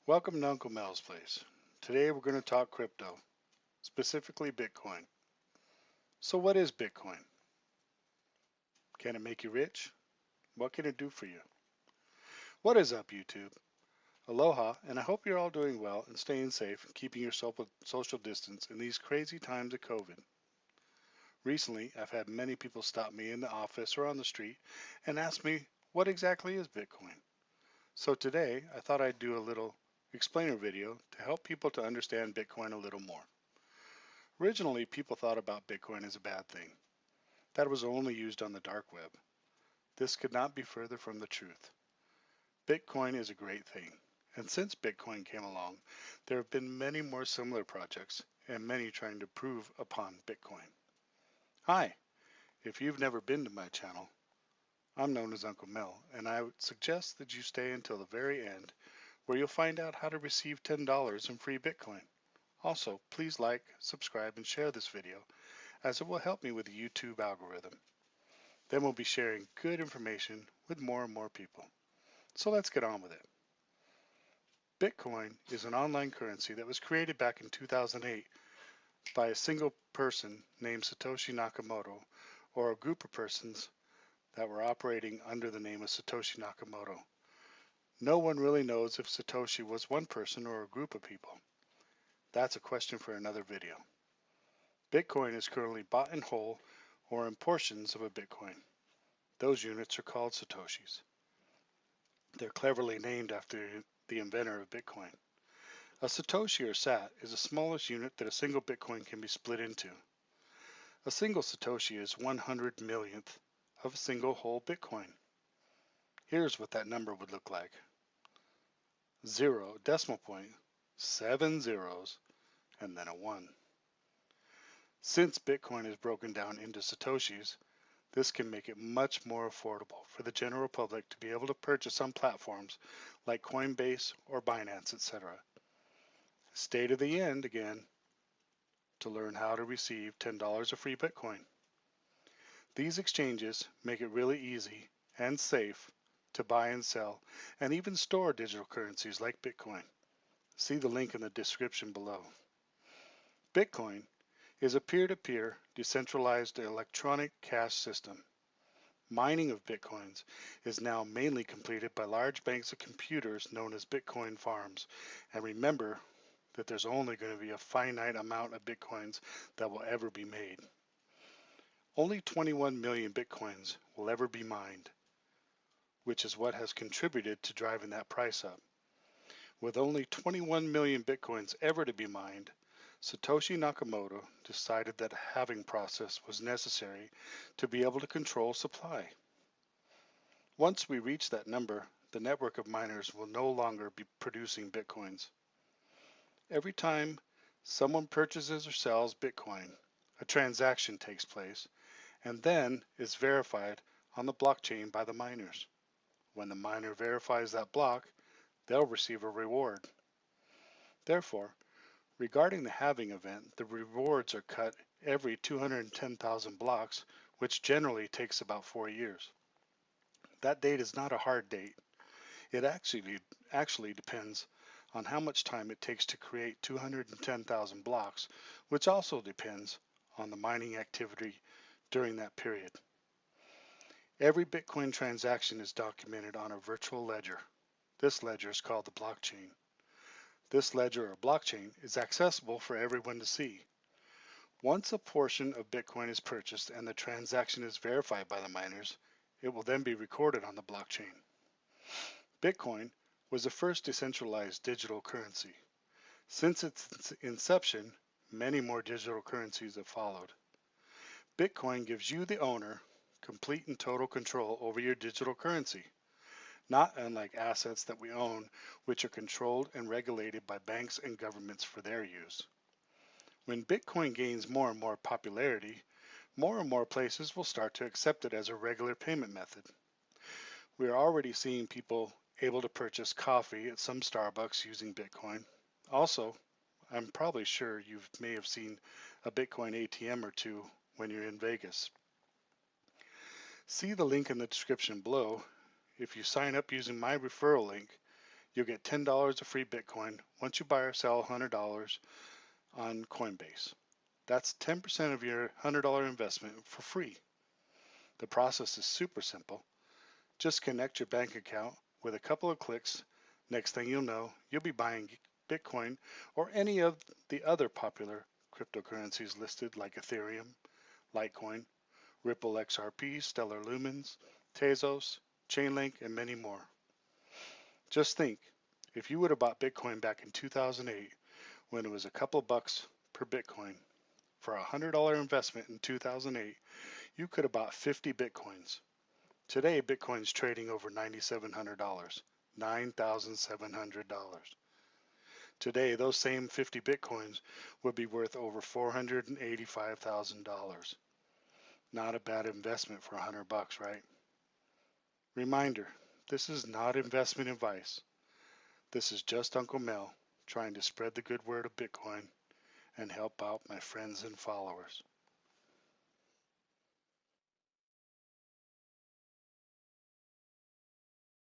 Welcome to Uncle Mel's place. Today we're going to talk crypto, specifically Bitcoin. So what is Bitcoin? Can it make you rich? What can it do for you? What is up, YouTube? Aloha, and I hope you're all doing well and staying safe and keeping yourself with social distance in these crazy times of COVID. Recently, I've had many people stop me in the office or on the street and ask me what exactly is Bitcoin. So today, I thought I'd do a little explainer video to help people to understand Bitcoin a little more. Originally, people thought about Bitcoin as a bad thing, that it was only used on the dark web. This could not be further from the truth. Bitcoin is a great thing, and since Bitcoin came along, there have been many more similar projects and many trying to improve upon Bitcoin. Hi, if you've never been to my channel, I'm known as Uncle Mel, and I would suggest that you stay until the very end where you'll find out how to receive $10 in free Bitcoin. Also, please like, subscribe, and share this video as it will help me with the YouTube algorithm. Then we'll be sharing good information with more and more people. So let's get on with it. Bitcoin is an online currency that was created back in 2008 by a single person named Satoshi Nakamoto, or a group of persons that were operating under the name of Satoshi Nakamoto. No one really knows if Satoshi was one person or a group of people. That's a question for another video. Bitcoin is currently bought in whole or in portions of a Bitcoin. Those units are called Satoshis. They're cleverly named after the inventor of Bitcoin. A Satoshi or Sat is the smallest unit that a single Bitcoin can be split into. A single Satoshi is 100 millionth of a single whole Bitcoin. Here's what that number would look like. 0, decimal point, 7 zeros, and then a 1. Since Bitcoin is broken down into Satoshis, this can make it much more affordable for the general public to be able to purchase on platforms like Coinbase or Binance, etc. Stay to the end again to learn how to receive $10 of free Bitcoin. These exchanges make it really easy and safe to buy and sell and even store digital currencies like Bitcoin. See the link in the description below. Bitcoin is a peer-to-peer decentralized electronic cash system. Mining of Bitcoins is now mainly completed by large banks of computers known as Bitcoin farms. And remember that there's only going to be a finite amount of Bitcoins that will ever be made. Only 21 million Bitcoins will ever be mined, which is what has contributed to driving that price up. With only 21 million Bitcoins ever to be mined, Satoshi Nakamoto decided that a halving process was necessary to be able to control supply. Once we reach that number, the network of miners will no longer be producing Bitcoins. Every time someone purchases or sells Bitcoin, a transaction takes place and then is verified on the blockchain by the miners. When the miner verifies that block, they'll receive a reward. Therefore, regarding the halving event, the rewards are cut every 210,000 blocks, which generally takes about 4 years. That date is not a hard date. It actually depends on how much time it takes to create 210,000 blocks, which also depends on the mining activity during that period. Every Bitcoin transaction is documented on a virtual ledger. This ledger is called the blockchain. This ledger or blockchain is accessible for everyone to see. Once a portion of Bitcoin is purchased and the transaction is verified by the miners, it will then be recorded on the blockchain. Bitcoin was the first decentralized digital currency. Since its inception, many more digital currencies have followed. Bitcoin gives you, the owner, complete and total control over your digital currency, not unlike assets that we own, which are controlled and regulated by banks and governments for their use. When Bitcoin gains more and more popularity, more and more places will start to accept it as a regular payment method. We are already seeing people able to purchase coffee at some Starbucks using Bitcoin. Also, I'm probably sure you may have seen a Bitcoin ATM or two when you're in Vegas. See the link in the description below. If you sign up using my referral link, You'll get $10 of free Bitcoin once you buy or sell $100 on Coinbase. That's 10% of your $100 investment for free. The process is super simple. Just connect your bank account with a couple of clicks. Next thing you'll know, you'll be buying Bitcoin or any of the other popular cryptocurrencies listed like Ethereum, Litecoin, Ripple XRP, Stellar Lumens, Tezos, Chainlink, and many more. Just think, if you would have bought Bitcoin back in 2008 when it was a couple bucks per Bitcoin, for a $100 investment in 2008, you could have bought 50 Bitcoins. Today, Bitcoin's trading over $9,700, $9,700. Today, those same 50 Bitcoins would be worth over $485,000. Not a bad investment for $100, right? Reminder, this is not investment advice. This is just Uncle Mel trying to spread the good word of Bitcoin and help out my friends and followers.